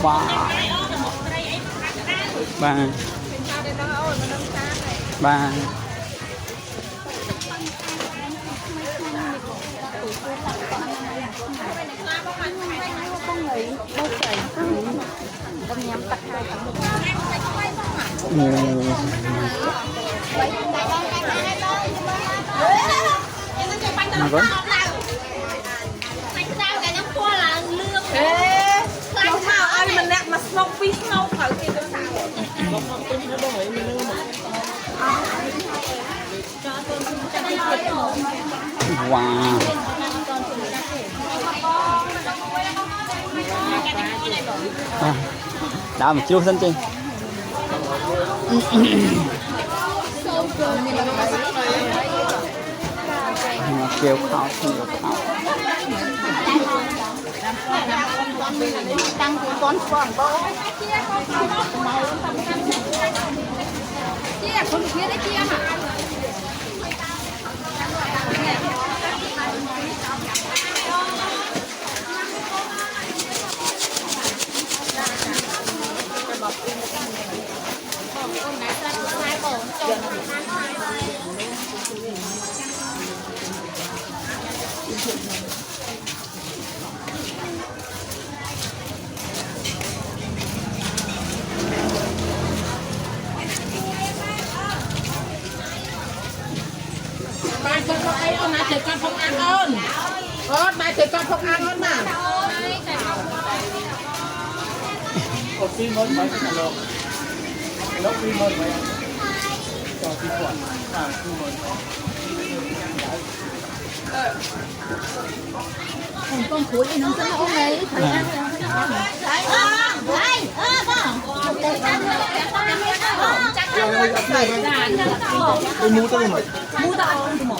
wow ba ba vâng wow đã một chút dân chơi kêu khóc nhiều khóc tăng con bố chia con kia đấy chia hả bài con không ấy, này thì con không ăn ơn. Này thì con không ăn ơn mà. Có phim mới mấy cái nào nó phim mới mấy cho phim quản phim mới con cuối thì nó rất là ok đấy thấy ăn cái mũ tao mày mua tao không mỏ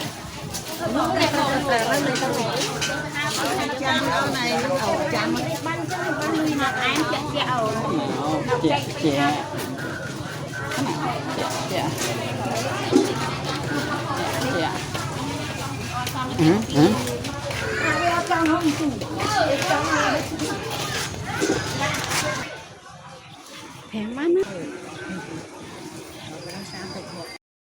mua này còn là nó lấy tao mỏ này nó ở chạm ban nuôi mà ăn chặt chẹo chè chè chè chè thèm quá